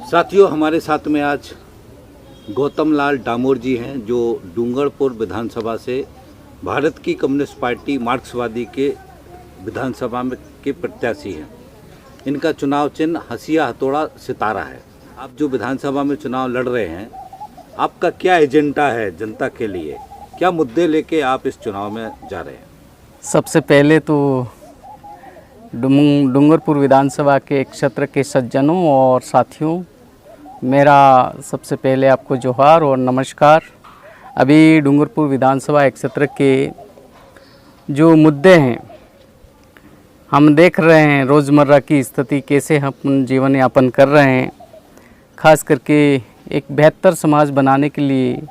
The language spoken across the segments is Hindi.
साथियों, हमारे साथ में आज गौतम लाल डामोर जी हैं जो डूंगरपुर विधानसभा से भारत की कम्युनिस्ट पार्टी मार्क्सवादी के विधानसभा में के प्रत्याशी हैं। इनका चुनाव चिन्ह हसिया हथौड़ा सितारा है। आप जो विधानसभा में चुनाव लड़ रहे हैं, आपका क्या एजेंडा है जनता के लिए? क्या मुद्दे लेके आप इस चुनाव में जा रहे हैं? सबसे पहले तो डूंगरपुर विधानसभा के क्षेत्र के सज्जनों और साथियों, मेरा सबसे पहले आपको जोहार और नमस्कार। अभी डूंगरपुर विधानसभा क्षेत्र के जो मुद्दे हैं, हम देख रहे हैं रोज़मर्रा की स्थिति कैसे हम जीवन यापन कर रहे हैं। खास करके एक बेहतर समाज बनाने के लिए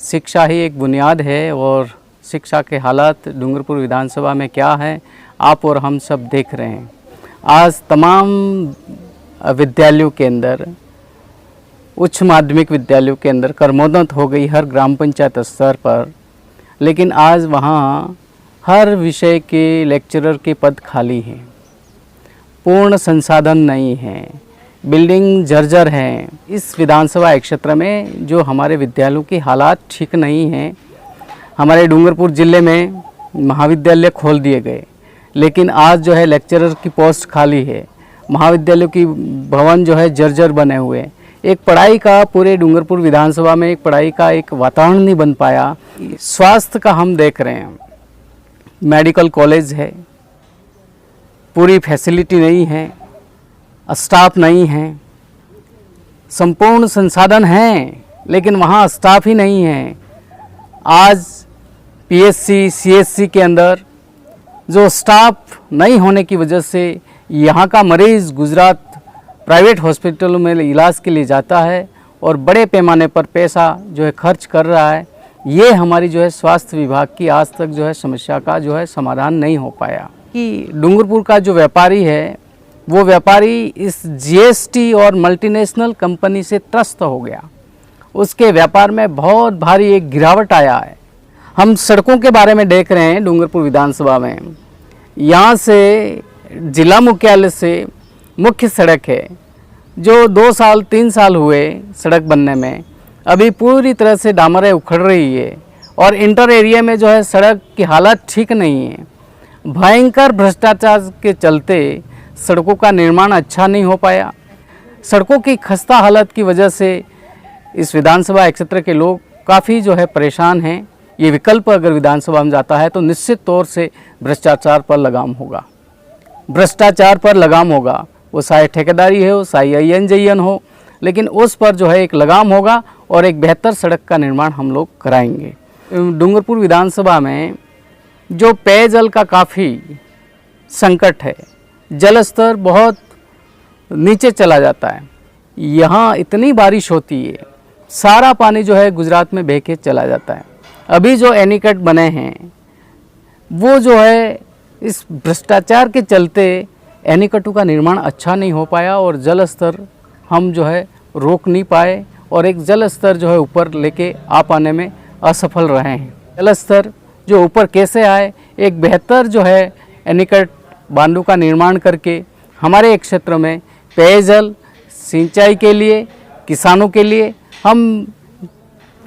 शिक्षा ही एक बुनियाद है और शिक्षा के हालात डूंगरपुर विधानसभा में क्या है, आप और हम सब देख रहे हैं। आज तमाम विद्यालयों के अंदर, उच्च माध्यमिक विद्यालयों के अंदर क्रमोन्नत हो गई हर ग्राम पंचायत स्तर पर, लेकिन आज वहाँ हर विषय के लेक्चरर के पद खाली हैं। पूर्ण संसाधन नहीं है, बिल्डिंग जर्जर हैं। इस विधानसभा क्षेत्र में जो हमारे विद्यालयों के हालात ठीक नहीं हैं। हमारे डूंगरपुर ज़िले में महाविद्यालय खोल दिए गए, लेकिन आज जो है लेक्चरर की पोस्ट खाली है। महाविद्यालयों की भवन जो है जर्जर बने हुए। एक पढ़ाई का पूरे डूंगरपुर विधानसभा में एक पढ़ाई का एक वातावरण नहीं बन पाया। स्वास्थ्य का हम देख रहे हैं, मेडिकल कॉलेज है, पूरी फैसिलिटी नहीं है, स्टाफ नहीं है। संपूर्ण संसाधन हैं, लेकिन वहाँ स्टाफ ही नहीं है। आज पीएचसी, सीएचसी के अंदर जो स्टाफ नहीं होने की वजह से यहाँ का मरीज़ गुजरात प्राइवेट हॉस्पिटलों में इलाज के लिए जाता है और बड़े पैमाने पर पैसा जो है खर्च कर रहा है। ये हमारी जो है स्वास्थ्य विभाग की आज तक जो है समस्या का जो है समाधान नहीं हो पाया। कि डूंगरपुर का जो व्यापारी है, वो व्यापारी इस जीएसटी और मल्टीनेशनल कंपनी से त्रस्त हो गया। उसके व्यापार में बहुत भारी एक गिरावट आया है। हम सड़कों के बारे में देख रहे हैं डूंगरपुर विधानसभा में। यहाँ से जिला मुख्यालय से मुख्य सड़क है जो 2 साल 3 साल हुए सड़क बनने में, अभी पूरी तरह से डामरें उखड़ रही है और इंटर एरिया में जो है सड़क की हालत ठीक नहीं है। भयंकर भ्रष्टाचार के चलते सड़कों का निर्माण अच्छा नहीं हो पाया। सड़कों की खस्ता हालत की वजह से इस विधानसभा क्षेत्र के लोग काफ़ी जो है परेशान हैं। ये विकल्प अगर विधानसभा में जाता है तो निश्चित तौर से भ्रष्टाचार पर लगाम होगा। भ्रष्टाचार पर लगाम होगा, वो चाहे ठेकेदारी हो, चाहे INJN हो, लेकिन उस पर जो है एक लगाम होगा और एक बेहतर सड़क का निर्माण हम लोग कराएंगे। डूंगरपुर विधानसभा में जो पेयजल का काफ़ी संकट है, जल स्तर बहुत नीचे चला जाता है। यहाँ इतनी बारिश होती है, सारा पानी जो है गुजरात में बह के चला जाता है। अभी जो एनीकट बने हैं, वो जो है इस भ्रष्टाचार के चलते एनीकटों का निर्माण अच्छा नहीं हो पाया और जल स्तर हम जो है रोक नहीं पाए और एक जल स्तर जो है ऊपर लेके आ पाने में असफल रहे हैं। जल स्तर जो ऊपर कैसे आए, एक बेहतर जो है एनीकट बांधों का निर्माण करके हमारे क्षेत्र में पेयजल सिंचाई के लिए, किसानों के लिए हम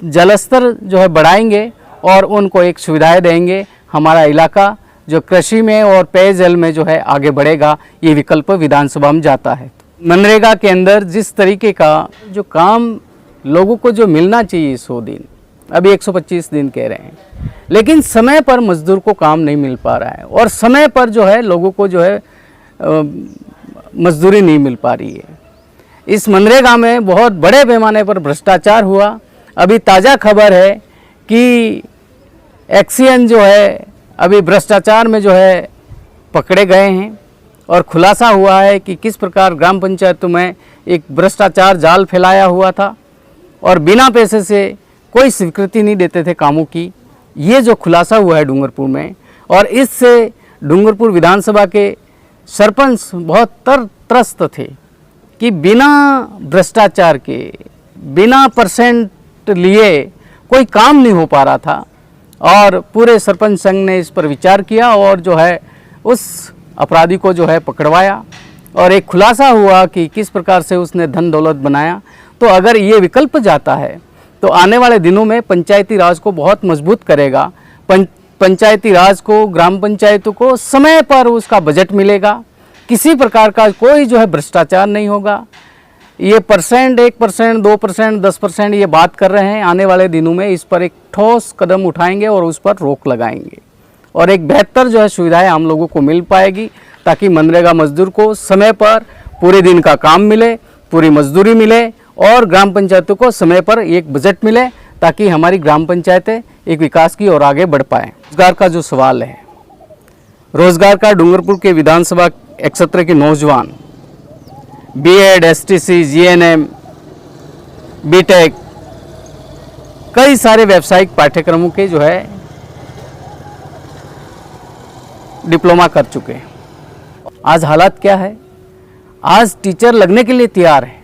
जल स्तर जो है बढ़ाएंगे और उनको एक सुविधाएं देंगे। हमारा इलाका जो कृषि में और पेयजल में जो है आगे बढ़ेगा। ये विकल्प विधानसभा में जाता है। मनरेगा के अंदर जिस तरीके का जो काम लोगों को जो मिलना चाहिए 100 दिन, अभी 125 दिन कह रहे हैं, लेकिन समय पर मजदूर को काम नहीं मिल पा रहा है और समय पर जो है लोगों को जो है मजदूरी नहीं मिल पा रही है। इस मनरेगा में बहुत बड़े पैमाने पर भ्रष्टाचार हुआ। अभी ताज़ा खबर है कि एक्सीएन जो है अभी भ्रष्टाचार में जो है पकड़े गए हैं और खुलासा हुआ है कि किस प्रकार ग्राम पंचायतों में एक भ्रष्टाचार जाल फैलाया हुआ था और बिना पैसे से कोई स्वीकृति नहीं देते थे कामों की। ये जो खुलासा हुआ है डूंगरपुर में, और इससे डूंगरपुर विधानसभा के सरपंच बहुत त्रस्त थे कि बिना भ्रष्टाचार के, बिना परसेंट लिए कोई काम नहीं हो पा रहा था। और पूरे सरपंच संघ ने इस पर विचार किया और जो है उस अपराधी को जो है पकड़वाया और एक खुलासा हुआ कि किस प्रकार से उसने धन दौलत बनाया। तो अगर ये विकल्प जाता है तो आने वाले दिनों में पंचायती राज को बहुत मजबूत करेगा। पंचायती राज को, ग्राम पंचायतों को समय पर उसका बजट मिलेगा, किसी प्रकार का कोई जो है भ्रष्टाचार नहीं होगा। ये परसेंट 1%, 2%, 10% ये बात कर रहे हैं, आने वाले दिनों में इस पर एक ठोस कदम उठाएंगे और उस पर रोक लगाएंगे और एक बेहतर जो है सुविधाएं हम लोगों को मिल पाएगी, ताकि मनरेगा मजदूर को समय पर पूरे दिन का काम मिले, पूरी मजदूरी मिले और ग्राम पंचायतों को समय पर एक बजट मिले, ताकि हमारी ग्राम पंचायतें एक विकास की ओर आगे बढ़ पाएँ। रोजगार का जो सवाल है, रोजगार का डूंगरपुर के विधानसभा क्षेत्र के नौजवान बीएड, एसटीसी, जीएनएम, बीटेक, कई सारे व्यावसायिक पाठ्यक्रमों के जो है डिप्लोमा कर चुके हैं। आज हालात क्या है, आज टीचर लगने के लिए तैयार है,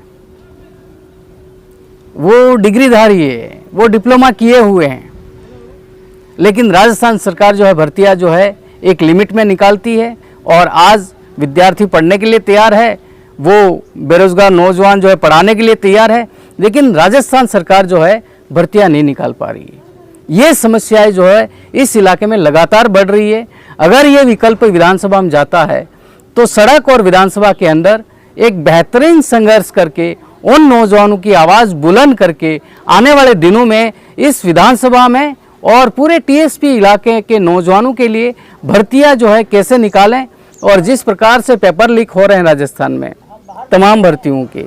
वो डिग्रीधारी है, वो डिप्लोमा किए हुए हैं, लेकिन राजस्थान सरकार जो है भर्तियां जो है एक लिमिट में निकालती है और आज विद्यार्थी पढ़ने के लिए तैयार है, वो बेरोजगार नौजवान जो है पढ़ाने के लिए तैयार है, लेकिन राजस्थान सरकार जो है भर्तियां नहीं निकाल पा रही है। ये समस्याएं जो है इस इलाके में लगातार बढ़ रही है। अगर ये विकल्प विधानसभा में जाता है तो सड़क और विधानसभा के अंदर एक बेहतरीन संघर्ष करके उन नौजवानों की आवाज़ बुलंद करके आने वाले दिनों में इस विधानसभा में और पूरे टीएसपी इलाके के नौजवानों के लिए भर्तियां जो है कैसे निकालें, और जिस प्रकार से पेपर लीक हो रहे हैं राजस्थान में तमाम भर्तियों के,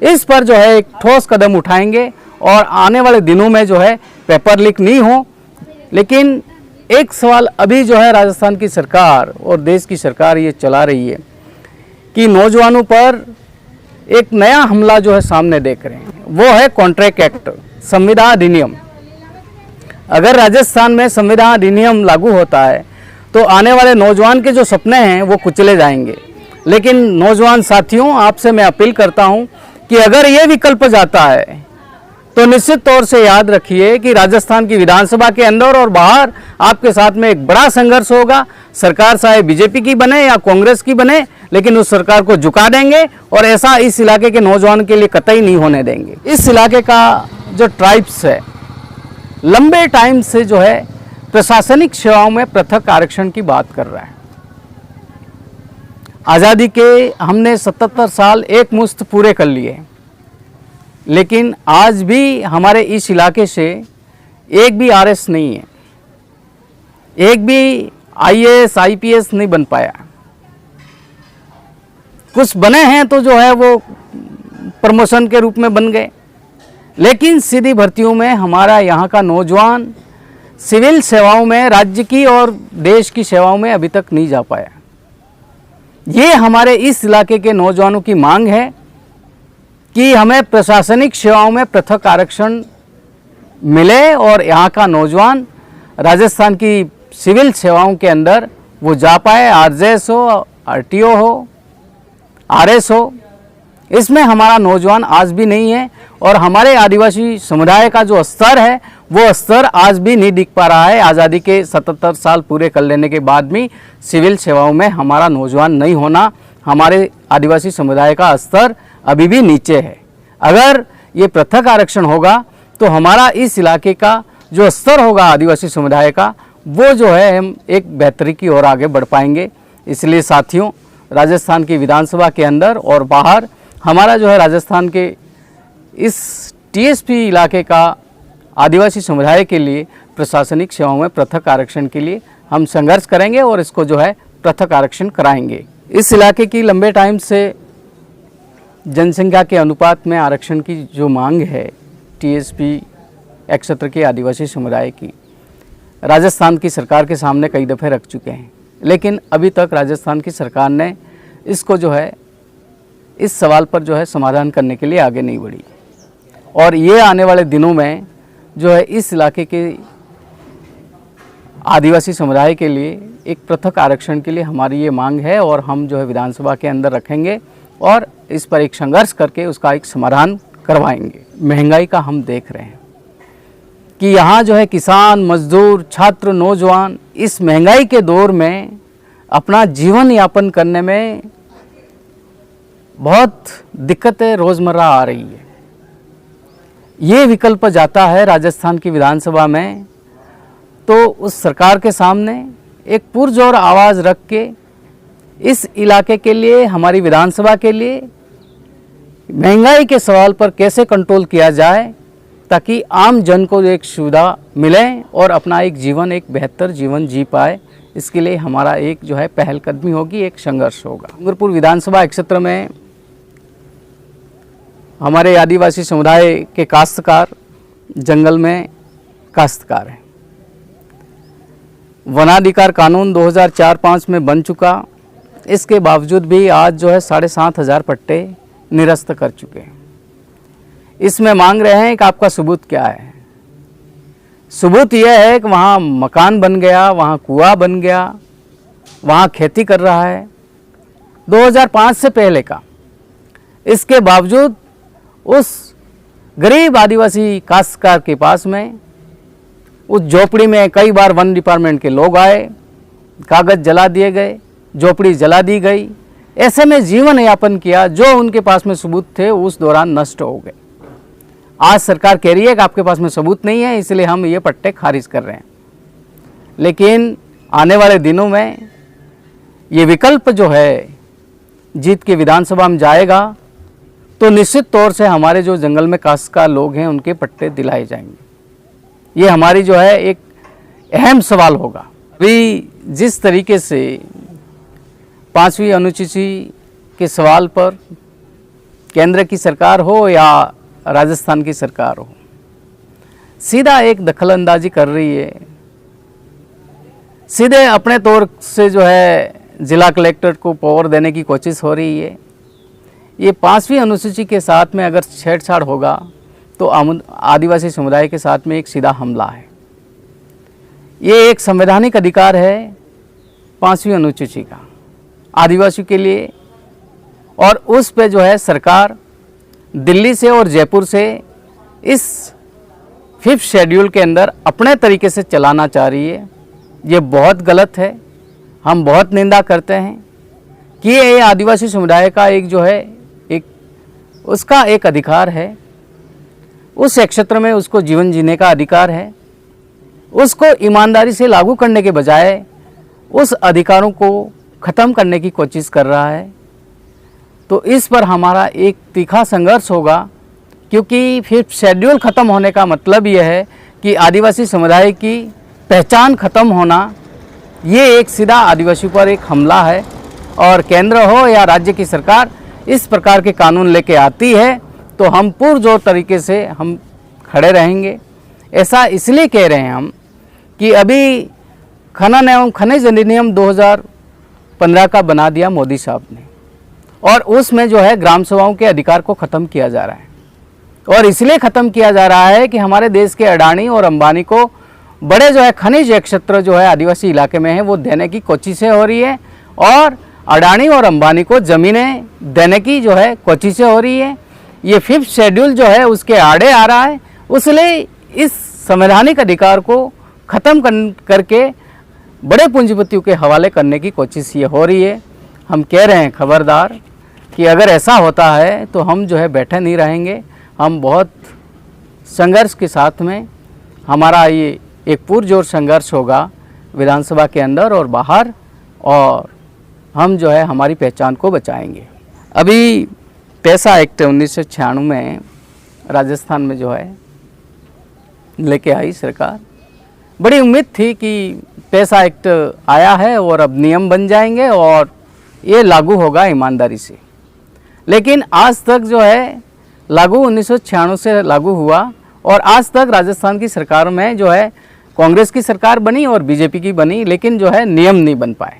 इस पर जो है एक ठोस कदम उठाएंगे और आने वाले दिनों में जो है पेपर लीक नहीं हो। लेकिन एक सवाल अभी जो है राजस्थान की सरकार और देश की सरकार ये चला रही है कि नौजवानों पर एक नया हमला जो है सामने देख रहे हैं, वो है कॉन्ट्रैक्ट एक्ट, संविदा अधिनियम। अगर राजस्थान में संविदा अधिनियम लागू होता है तो आने वाले नौजवान के जो सपने हैं वो कुचले जाएंगे। लेकिन नौजवान साथियों, आपसे मैं अपील करता हूं कि अगर ये विकल्प जाता है तो निश्चित तौर से याद रखिए कि राजस्थान की विधानसभा के अंदर और बाहर आपके साथ में एक बड़ा संघर्ष होगा। सरकार चाहे बीजेपी की बने या कांग्रेस की बने, लेकिन उस सरकार को झुका देंगे और ऐसा इस इलाके के नौजवान के लिए कतई नहीं होने देंगे। इस इलाके का जो ट्राइब्स है लंबे टाइम से जो है प्रशासनिक सेवाओं में पृथक आरक्षण की बात कर रहा है। आज़ादी के हमने 77 साल एक मुश्त पूरे कर लिए, लेकिन आज भी हमारे इस इलाके से एक भी आरएस नहीं है, एक भी आईएएस आईपीएस नहीं बन पाया। कुछ बने हैं तो जो है वो प्रमोशन के रूप में बन गए, लेकिन सीधी भर्तियों में हमारा यहाँ का नौजवान सिविल सेवाओं में, राज्य की और देश की सेवाओं में अभी तक नहीं जा पाया। ये हमारे इस इलाके के नौजवानों की मांग है कि हमें प्रशासनिक सेवाओं में पृथक आरक्षण मिले और यहाँ का नौजवान राजस्थान की सिविल सेवाओं के अंदर वो जा पाए, आरजेएस हो, आरटीओ हो, आरएस हो। इसमें हमारा नौजवान आज भी नहीं है और हमारे आदिवासी समुदाय का जो स्तर है वो स्तर आज भी नहीं दिख पा रहा है। आज़ादी के 77 साल पूरे कर लेने के बाद भी सिविल सेवाओं में हमारा नौजवान नहीं होना, हमारे आदिवासी समुदाय का स्तर अभी भी नीचे है। अगर ये पृथक आरक्षण होगा तो हमारा इस इलाके का जो स्तर होगा आदिवासी समुदाय का, वो जो है हम एक बेहतरी की ओर आगे बढ़ पाएंगे। इसलिए साथियों, राजस्थान की विधानसभा के अंदर और बाहर हमारा जो है राजस्थान के इस टीएसपी इलाके का आदिवासी समुदाय के लिए प्रशासनिक सेवाओं में पृथक आरक्षण के लिए हम संघर्ष करेंगे और इसको जो है पृथक आरक्षण कराएंगे। इस इलाके की लंबे टाइम से जनसंख्या के अनुपात में आरक्षण की जो मांग है टीएसपी क्षेत्र के आदिवासी समुदाय की, राजस्थान की सरकार के सामने कई दफ़े रख चुके हैं, लेकिन अभी तक राजस्थान की सरकार ने इसको जो है इस सवाल पर जो है समाधान करने के लिए आगे नहीं बढ़ी। और ये आने वाले दिनों में जो है इस इलाके के आदिवासी समुदाय के लिए एक पृथक आरक्षण के लिए हमारी ये मांग है और हम जो है विधानसभा के अंदर रखेंगे और इस पर एक संघर्ष करके उसका एक समाधान करवाएंगे। महंगाई का हम देख रहे हैं कि यहाँ जो है किसान, मजदूर, छात्र, नौजवान इस महंगाई के दौर में अपना जीवन यापन करने में बहुत दिक्कतें रोज़मर्रा आ रही है। ये विकल्प जाता है राजस्थान की विधानसभा में तो उस सरकार के सामने एक पुरजोर आवाज़ रख के इस इलाके के लिए, हमारी विधानसभा के लिए महंगाई के सवाल पर कैसे कंट्रोल किया जाए ताकि आम जन को एक सुविधा मिले और अपना एक जीवन, एक बेहतर जीवन जी पाए। इसके लिए हमारा एक जो है पहलकदमी होगी, एक संघर्ष होगा। डूंगरपुर विधानसभा क्षेत्र में हमारे आदिवासी समुदाय के काश्तकार जंगल में काश्तकार हैं। वनाधिकार कानून 2004-05 में बन चुका, इसके बावजूद भी आज जो है 7,500 पट्टे निरस्त कर चुके हैं। इसमें मांग रहे हैं कि आपका सबूत क्या है। सबूत यह है कि वहाँ मकान बन गया, वहाँ कुआं बन गया, वहाँ खेती कर रहा है 2005 से पहले का। इसके बावजूद उस गरीब आदिवासी काश्तकार के पास में उस झोपड़ी में कई बार वन डिपार्टमेंट के लोग आए, कागज़ जला दिए गए, झोपड़ी जला दी गई। ऐसे में जीवन यापन किया, जो उनके पास में सबूत थे उस दौरान नष्ट हो गए। आज सरकार कह रही है कि आपके पास में सबूत नहीं है, इसलिए हम ये पट्टे खारिज कर रहे हैं। लेकिन आने वाले दिनों में ये विकल्प जो है जीत के विधानसभा में जाएगा तो निश्चित तौर से हमारे जो जंगल में काश्तकार लोग हैं उनके पट्टे दिलाए जाएंगे। ये हमारी जो है एक अहम सवाल होगा। अभी जिस तरीके से 5वीं अनुसूची के सवाल पर केंद्र की सरकार हो या राजस्थान की सरकार हो, सीधा एक दखलंदाजी कर रही है। सीधे अपने तौर से जो है जिला कलेक्टर को पावर देने की कोशिश हो रही है। ये 5वीं अनुसूची के साथ में अगर छेड़छाड़ होगा तो आदिवासी समुदाय के साथ में एक सीधा हमला है। ये एक संवैधानिक अधिकार है 5वीं अनुसूची का आदिवासियों के लिए, और उस पे जो है सरकार दिल्ली से और जयपुर से इस 5th शेड्यूल के अंदर अपने तरीके से चलाना चाह रही है। ये बहुत गलत है। हम बहुत निंदा करते हैं कि ये आदिवासी समुदाय का एक जो है उसका एक अधिकार है, उस क्षेत्र में उसको जीवन जीने का अधिकार है। उसको ईमानदारी से लागू करने के बजाय उस अधिकारों को ख़त्म करने की कोशिश कर रहा है। तो इस पर हमारा एक तीखा संघर्ष होगा, क्योंकि 5th शेड्यूल ख़त्म होने का मतलब यह है कि आदिवासी समुदाय की पहचान ख़त्म होना, ये एक सीधा आदिवासियों पर एक हमला है। और केंद्र हो या राज्य की सरकार इस प्रकार के कानून लेके आती है तो हम पुरजोर तरीके से हम खड़े रहेंगे। ऐसा इसलिए कह रहे हैं हम कि अभी खनन एवं खनिज अधिनियम 2015 का बना दिया मोदी साहब ने, और उसमें जो है ग्राम सभाओं के अधिकार को ख़त्म किया जा रहा है। और इसलिए ख़त्म किया जा रहा है कि हमारे देश के अडानी और अंबानी को बड़े जो है खनिज क्षेत्र जो है आदिवासी इलाके में है वो देने की कोशिशें हो रही है, और अडानी और अंबानी को ज़मीनें देने की जो है कोशिशें हो रही है। ये 5th शेड्यूल जो है उसके आड़े आ रहा है। इसलिए इस संवैधानिक अधिकार को ख़त्म करके बड़े पूंजीपतियों के हवाले करने की कोशिश ये हो रही है। हम कह रहे हैं खबरदार कि अगर ऐसा होता है तो हम जो है बैठे नहीं रहेंगे। हम बहुत संघर्ष के साथ में हमारा ये एक पुरजोर संघर्ष होगा विधानसभा के अंदर और बाहर, और हम जो है हमारी पहचान को बचाएंगे। अभी पैसा एक्ट 1996 में राजस्थान में जो है लेके आई सरकार। बड़ी उम्मीद थी कि पैसा एक्ट आया है और अब नियम बन जाएंगे और ये लागू होगा ईमानदारी से। लेकिन आज तक जो है लागू 1996 से लागू हुआ, और आज तक राजस्थान की सरकार में जो है कांग्रेस की सरकार बनी और बीजेपी की बनी, लेकिन जो है नियम नहीं बन पाए।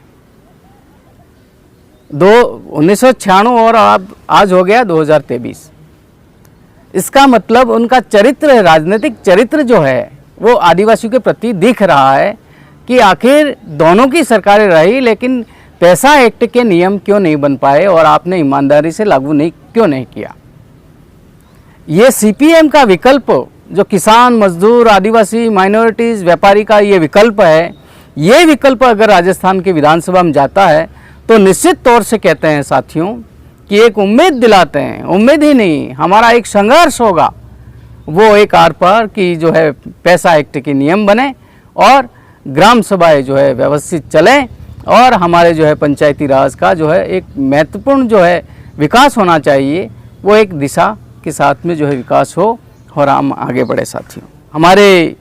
1996 और अब आज हो गया 2023। इसका मतलब उनका चरित्र, राजनीतिक चरित्र जो है वो आदिवासियों के प्रति दिख रहा है कि आखिर दोनों की सरकारें रही लेकिन पैसा एक्ट के नियम क्यों नहीं बन पाए और आपने ईमानदारी से लागू क्यों नहीं किया। ये सीपीएम का विकल्प जो किसान, मजदूर, आदिवासी, माइनॉरिटीज़, व्यापारी का ये विकल्प है, ये विकल्प अगर राजस्थान की विधानसभा में जाता है तो निश्चित तौर से कहते हैं साथियों कि एक उम्मीद दिलाते हैं, उम्मीद ही नहीं, हमारा एक संघर्ष होगा, वो एक आर पार की जो है पैसा एक्ट के नियम बने और ग्राम सभाएं जो है व्यवस्थित चलें और हमारे जो है पंचायती राज का जो है एक महत्वपूर्ण जो है विकास होना चाहिए, वो एक दिशा के साथ में जो है विकास हो और हम आगे बढ़े। साथियों, हमारे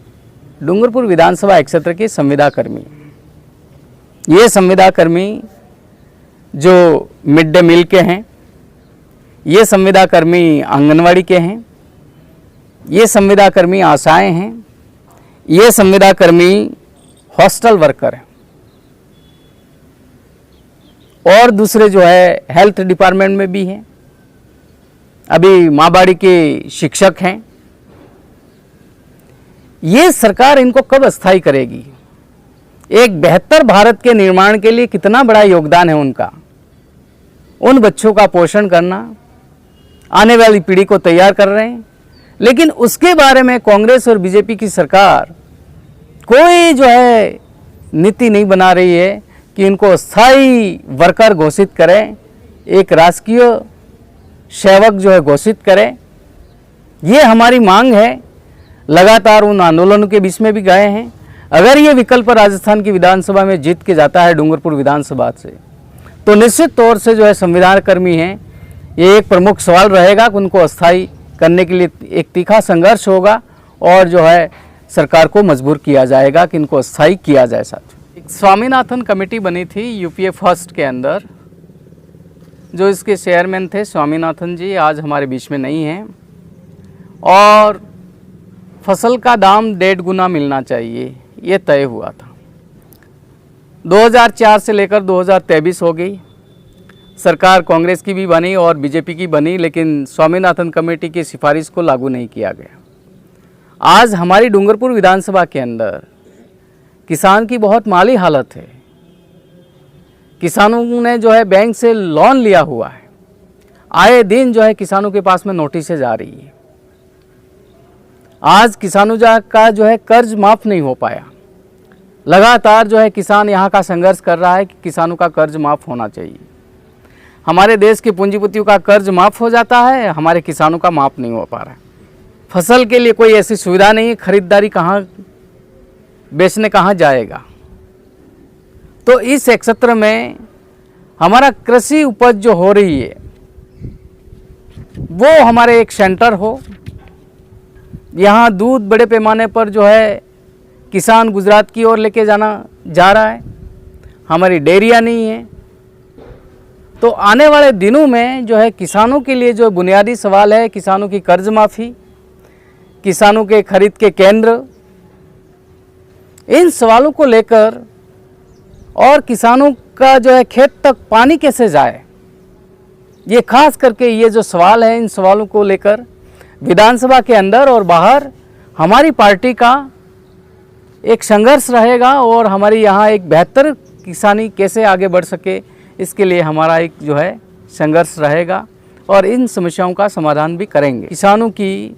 डूंगरपुर विधानसभा क्षेत्र के संविदा कर्मी, ये संविदा कर्मी जो मिड डे मील के हैं, ये संविदा कर्मी आंगनवाड़ी के हैं, ये संविदा कर्मी आशाएं हैं, ये संविदा कर्मी हॉस्टल वर्कर हैं और दूसरे जो है हेल्थ डिपार्टमेंट में भी हैं, अभी माँबाड़ी के शिक्षक हैं। ये सरकार इनको कब अस्थायी करेगी? एक बेहतर भारत के निर्माण के लिए कितना बड़ा योगदान है उनका, उन बच्चों का पोषण करना, आने वाली पीढ़ी को तैयार कर रहे हैं, लेकिन उसके बारे में कांग्रेस और बीजेपी की सरकार कोई जो है नीति नहीं बना रही है कि इनको स्थायी वर्कर घोषित करें, एक राजकीय सेवक जो है घोषित करें। ये हमारी मांग है, लगातार उन आंदोलनों के बीच में भी गए हैं। अगर ये विकल्प राजस्थान की विधानसभा में जीत के जाता है डूंगरपुर विधानसभा से, तो निश्चित तौर से जो है संविधान कर्मी हैं, ये एक प्रमुख सवाल रहेगा कि उनको अस्थायी करने के लिए एक तीखा संघर्ष होगा और जो है सरकार को मजबूर किया जाएगा कि इनको अस्थायी किया जाए। साथ एक स्वामीनाथन कमेटी बनी थी यूपीए फर्स्ट के अंदर, जो इसके चेयरमैन थे स्वामीनाथन जी, आज हमारे बीच में नहीं हैं, और फसल का दाम 1.5 गुना मिलना चाहिए, ये तय हुआ था। 2004 से लेकर 2023 हो गई, सरकार कांग्रेस की भी बनी और बीजेपी की बनी, लेकिन स्वामीनाथन कमेटी की सिफारिश को लागू नहीं किया गया। आज हमारी डूंगरपुर विधानसभा के अंदर किसान की बहुत माली हालत है। किसानों ने जो है बैंक से लोन लिया हुआ है, आए दिन जो है किसानों के पास में नोटिसें जा रही है। आज किसानों का जो है कर्ज माफ़ नहीं हो पाया। लगातार जो है किसान यहाँ का संघर्ष कर रहा है कि किसानों का कर्ज माफ़ होना चाहिए। हमारे देश के पूंजीपतियों का कर्ज माफ़ हो जाता है, हमारे किसानों का माफ़ नहीं हो पा रहा है। फसल के लिए कोई ऐसी सुविधा नहीं है, खरीदारी कहाँ, बेचने कहाँ जाएगा। तो इस क्षेत्र में हमारा कृषि उपज जो हो रही है वो हमारे एक सेंटर हो। यहाँ दूध बड़े पैमाने पर जो है किसान गुजरात की ओर लेके जा रहा है, हमारी डेयरियाँ नहीं है। तो आने वाले दिनों में जो है किसानों के लिए जो बुनियादी सवाल है, किसानों की कर्ज माफ़ी, किसानों के खरीद के केंद्र, इन सवालों को लेकर और किसानों का जो है खेत तक पानी कैसे जाए, ये खास करके ये जो सवाल है, इन सवालों को लेकर विधानसभा के अंदर और बाहर हमारी पार्टी का एक संघर्ष रहेगा और हमारी यहाँ एक बेहतर किसानी कैसे आगे बढ़ सके, इसके लिए हमारा एक जो है संघर्ष रहेगा और इन समस्याओं का समाधान भी करेंगे। किसानों की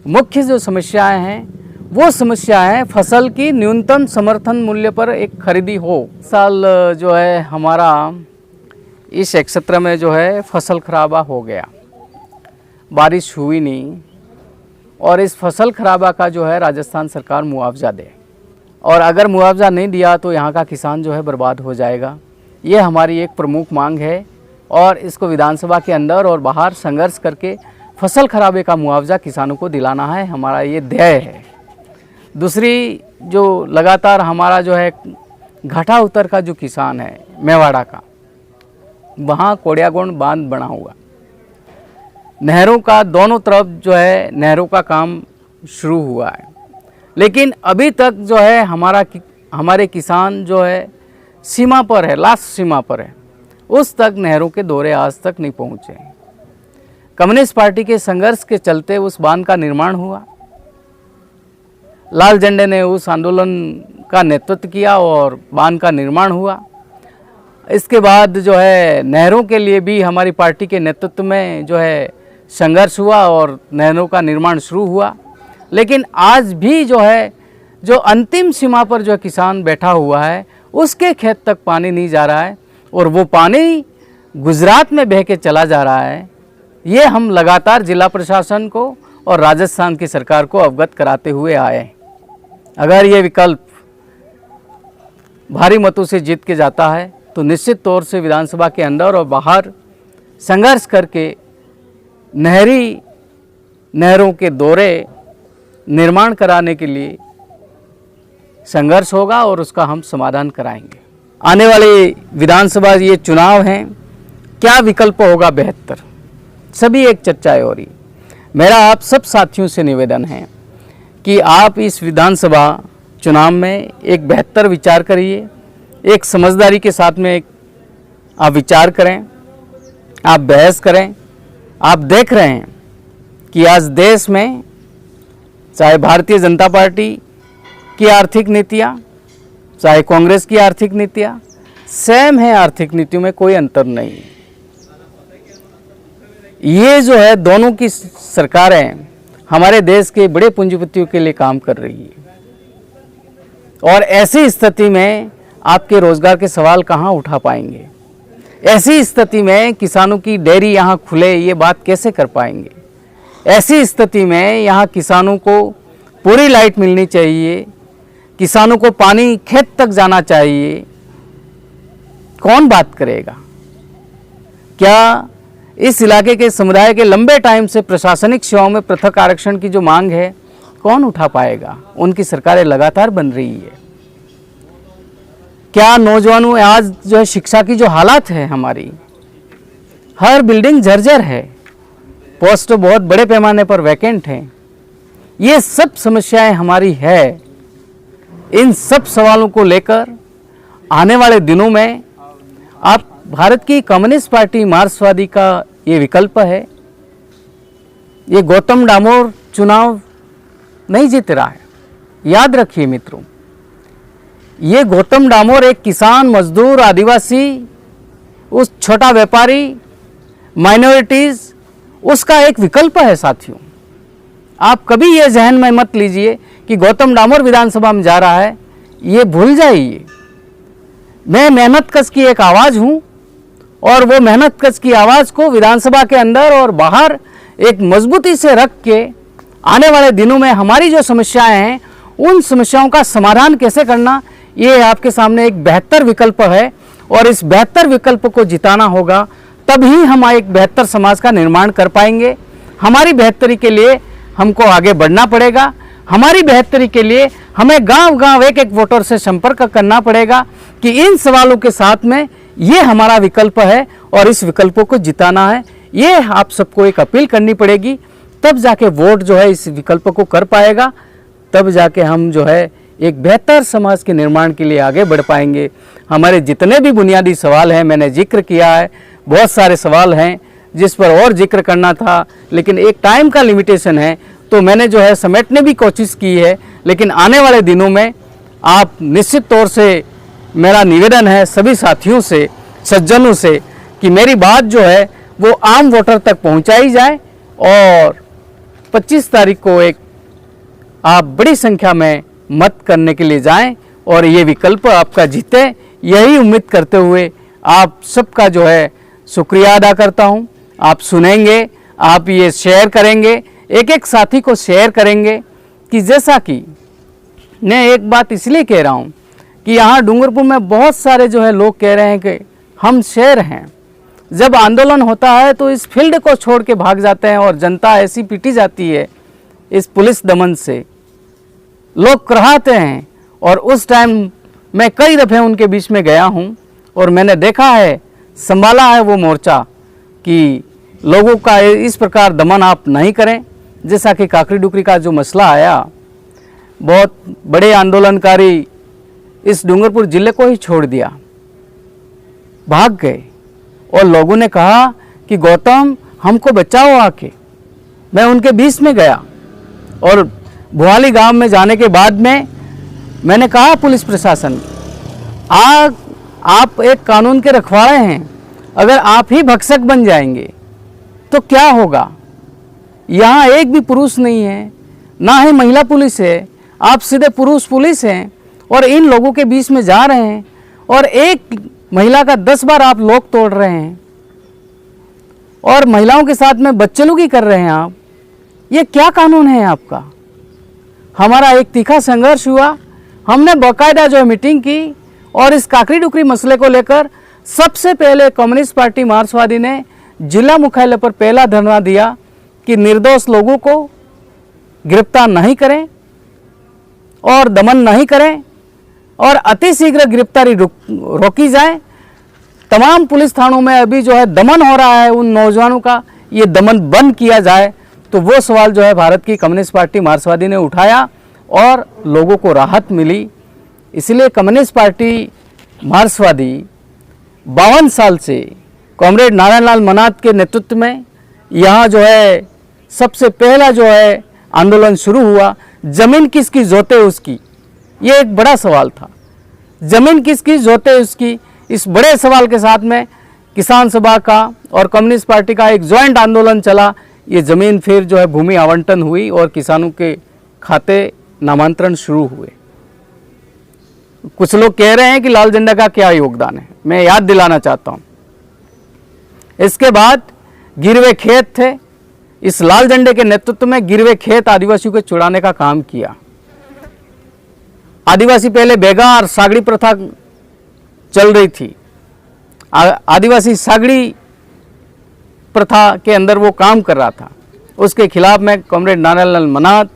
मुख्य जो समस्याएं हैं वो समस्याएं फसल की न्यूनतम समर्थन मूल्य पर एक खरीदी हो। साल जो है हमारा इस क्षेत्र में जो है फसल खराबा हो गया, बारिश हुई नहीं, और इस फसल खराबा का जो है राजस्थान सरकार मुआवजा दे, और अगर मुआवजा नहीं दिया तो यहाँ का किसान जो है बर्बाद हो जाएगा। ये हमारी एक प्रमुख मांग है और इसको विधानसभा के अंदर और बाहर संघर्ष करके फसल खराबे का मुआवजा किसानों को दिलाना है, हमारा ये ध्येय है। दूसरी जो लगातार हमारा जो है घाटा उत्तर का जो किसान है मेवाड़ा का, वहाँ कोड़ियागोंड बांध बना हुआ, नहरों का दोनों तरफ जो है नहरों का काम शुरू हुआ है, लेकिन अभी तक जो है हमारे किसान जो है सीमा पर है, लास्ट सीमा पर है, उस तक नहरों के दौरे आज तक नहीं पहुँचे। कम्युनिस्ट पार्टी के संघर्ष के चलते उस बांध का निर्माण हुआ, लाल झंडे ने उस आंदोलन का नेतृत्व किया और बांध का निर्माण हुआ। इसके बाद जो है नहरों के लिए भी हमारी पार्टी के नेतृत्व में जो है संघर्ष हुआ और नहरों का निर्माण शुरू हुआ, लेकिन आज भी जो है जो अंतिम सीमा पर जो किसान बैठा हुआ है उसके खेत तक पानी नहीं जा रहा है, और वो पानी गुजरात में बह के चला जा रहा है, ये हम लगातार जिला प्रशासन को और राजस्थान की सरकार को अवगत कराते हुए आए। अगर ये विकल्प भारी मतों से जीत के जाता है तो निश्चित तौर से विधानसभा के अंदर और बाहर संघर्ष करके नहरों के दौरे निर्माण कराने के लिए संघर्ष होगा और उसका हम समाधान कराएंगे। आने वाले विधानसभा ये चुनाव हैं, क्या विकल्प होगा बेहतर, सभी एक चर्चा हो रही। मेरा आप सब साथियों से निवेदन है कि आप इस विधानसभा चुनाव में एक बेहतर विचार करिए, एक समझदारी के साथ में आप विचार करें, आप बहस करें। आप देख रहे हैं कि आज देश में चाहे भारतीय जनता पार्टी की आर्थिक नीतियाँ, चाहे कांग्रेस की आर्थिक नीतियाँ सेम है, आर्थिक नीतियों में कोई अंतर नहीं है। ये जो है दोनों की सरकारें हमारे देश के बड़े पूंजीपतियों के लिए काम कर रही है, और ऐसी स्थिति में आपके रोजगार के सवाल कहाँ उठा पाएंगे? ऐसी स्थिति में किसानों की डेयरी यहाँ खुले, ये बात कैसे कर पाएंगे? ऐसी स्थिति में यहाँ किसानों को पूरी लाइट मिलनी चाहिए, किसानों को पानी खेत तक जाना चाहिए, कौन बात करेगा? क्या इस इलाके के समुदाय के लंबे टाइम से प्रशासनिक सेवाओं में पृथक आरक्षण की जो मांग है कौन उठा पाएगा? उनकी सरकारें लगातार बन रही है। क्या नौजवानों आज जो है शिक्षा की जो हालात है, हमारी हर बिल्डिंग जर्जर है, पोस्ट बहुत बड़े पैमाने पर वैकेंट हैं, ये सब समस्याएं हमारी है। इन सब सवालों को लेकर आने वाले दिनों में आप भारत की कम्युनिस्ट पार्टी मार्क्सवादी का ये विकल्प है। ये गौतम डामोर चुनाव नहीं जीत रहा है, याद रखिए मित्रों। ये गौतम डामोर एक किसान, मजदूर, आदिवासी, उस छोटा व्यापारी, माइनॉरिटीज, उसका एक विकल्प है साथियों। आप कभी ये जहन में मत लीजिए कि गौतम डामोर विधानसभा में जा रहा है, ये भूल जाइए। मैं मेहनत कश की एक आवाज़ हूँ, और वो मेहनत कश की आवाज़ को विधानसभा के अंदर और बाहर एक मजबूती से रख के आने वाले दिनों में हमारी जो समस्याएं हैं, उन समस्याओं का समाधान कैसे करना, ये आपके सामने एक बेहतर विकल्प है। और इस बेहतर विकल्प को जिताना होगा, तभी हम एक बेहतर समाज का निर्माण कर पाएंगे। हमारी बेहतरी के लिए हमको आगे बढ़ना पड़ेगा। हमारी बेहतरी के लिए हमें गांव-गांव एक-एक वोटर से संपर्क करना पड़ेगा कि इन सवालों के साथ में ये हमारा विकल्प है और इस विकल्पों को जिताना है। ये आप सबको एक अपील करनी पड़ेगी, तब जाके वोट जो है इस विकल्प को कर पाएगा, तब जाके हम जो है एक बेहतर समाज के निर्माण के लिए आगे बढ़ पाएंगे। हमारे जितने भी बुनियादी सवाल हैं, मैंने जिक्र किया है, बहुत सारे सवाल हैं जिस पर और जिक्र करना था, लेकिन एक टाइम का लिमिटेशन है, तो मैंने जो है समेटने भी कोशिश की है। लेकिन आने वाले दिनों में आप निश्चित तौर से, मेरा निवेदन है सभी साथियों से, सज्जनों से, कि मेरी बात जो है वो आम वोटर तक पहुंचाई जाए और 25 तारीख को एक आप बड़ी संख्या में मत करने के लिए जाएं और ये विकल्प आपका जीते, यही उम्मीद करते हुए आप सबका जो है शुक्रिया अदा करता हूं। आप सुनेंगे, आप ये शेयर करेंगे, एक एक साथी को शेयर करेंगे, कि जैसा कि मैं एक बात इसलिए कह रहा हूं कि यहाँ डूंगरपुर में बहुत सारे जो है लोग कह रहे हैं कि हम शेर हैं। जब आंदोलन होता है तो इस फील्ड को छोड़ के भाग जाते हैं और जनता ऐसी पीटी जाती है इस पुलिस दमन से, लोग कराहते हैं। और उस टाइम मैं कई दफ़े उनके बीच में गया हूं और मैंने देखा है, संभाला है वो मोर्चा कि लोगों का इस प्रकार दमन आप नहीं करें। जैसा कि काकरी डुकरी का जो मसला आया, बहुत बड़े आंदोलनकारी इस डूंगरपुर जिले को ही छोड़ दिया, भाग गए, और लोगों ने कहा कि गौतम हमको बचाओ आके। मैं उनके बीच में गया और भुआली गांव में जाने के बाद में मैंने कहा पुलिस प्रशासन, आप एक कानून के रखवाले हैं, अगर आप ही भक्षक बन जाएंगे तो क्या होगा? यहाँ एक भी पुरुष नहीं है, ना ही महिला पुलिस है, आप सीधे पुरुष पुलिस हैं और इन लोगों के बीच में जा रहे हैं और एक महिला का 10 बार आप लोग तोड़ रहे हैं। और महिलाओं के साथ में बदसलूकी कर रहे हैं आप, ये क्या कानून है आपका? हमारा एक तीखा संघर्ष हुआ, हमने बाकायदा जो है मीटिंग की और इस काकरी डुकरी मसले को लेकर सबसे पहले कम्युनिस्ट पार्टी मार्क्सवादी ने जिला मुख्यालय पर पहला धरना दिया कि निर्दोष लोगों को गिरफ्तार नहीं करें और दमन नहीं करें और अतिशीघ्र गिरफ्तारी रोकी जाए। तमाम पुलिस थानों में अभी जो है दमन हो रहा है उन नौजवानों का, ये दमन बंद किया जाए। तो वो सवाल जो है भारत की कम्युनिस्ट पार्टी मार्क्सवादी ने उठाया और लोगों को राहत मिली। इसलिए कम्युनिस्ट पार्टी मार्क्सवादी 52 साल से कॉमरेड नारायण लाल मनात के नेतृत्व में यहाँ जो है सबसे पहला जो है आंदोलन शुरू हुआ। जमीन किसकी जोते उसकी, ये एक बड़ा सवाल था। जमीन किसकी जोते उसकी, इस बड़े सवाल के साथ में किसान सभा का और कम्युनिस्ट पार्टी का एक ज्वाइंट आंदोलन चला। ये ज़मीन फिर जो है भूमि आवंटन हुई और किसानों के खाते नामांतरण शुरू हुए। कुछ लोग कह रहे हैं कि लाल झंडा का क्या योगदान है, मैं याद दिलाना चाहता हूँ। इसके बाद गिरवे खेत थे, इस लाल झंडे के नेतृत्व में गिरवे खेत आदिवासियों को छुड़ाने का काम किया। आदिवासी पहले बेगा और सागड़ी प्रथा चल रही थी, आदिवासी सागड़ी प्रथा के अंदर वो काम कर रहा था, उसके खिलाफ में कॉमरेड नारायण लाल मनात,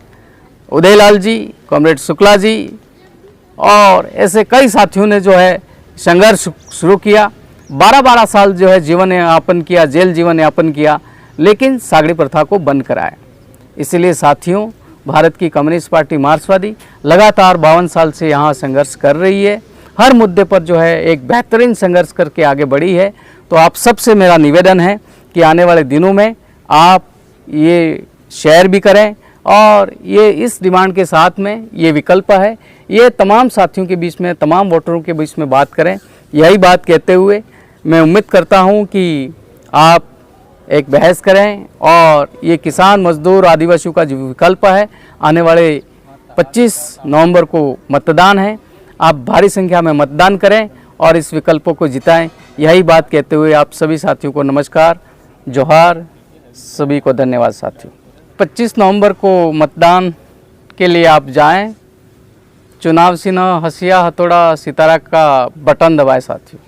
उदयलाल जी, कॉमरेड शुक्ला जी और ऐसे कई साथियों ने जो है संघर्ष शुरू किया। 12-12 साल जो है जीवन यापन किया, जेल जीवन यापन किया, लेकिन सागड़ी प्रथा को बंद कराया। इसलिए साथियों, भारत की कम्युनिस्ट पार्टी मार्क्सवादी लगातार 52 साल से यहाँ संघर्ष कर रही है। हर मुद्दे पर जो है एक बेहतरीन संघर्ष करके आगे बढ़ी है। तो आप सबसे मेरा निवेदन है कि आने वाले दिनों में आप ये शेयर भी करें और ये इस डिमांड के साथ में ये विकल्प है, ये तमाम साथियों के बीच में, तमाम वोटरों के बीच में बात करें। यही बात कहते हुए मैं उम्मीद करता हूँ कि आप एक बहस करें और ये किसान, मजदूर, आदिवासियों का जो विकल्प है, आने वाले 25 नवंबर को मतदान है, आप भारी संख्या में मतदान करें और इस विकल्पों को जिताएं। यही बात कहते हुए आप सभी साथियों को नमस्कार, जोहार, सभी को धन्यवाद साथियों। 25 नवंबर को मतदान के लिए आप जाएं, चुनाव चिन्ह हसिया हथौड़ा सितारा का बटन दबाएं साथियों।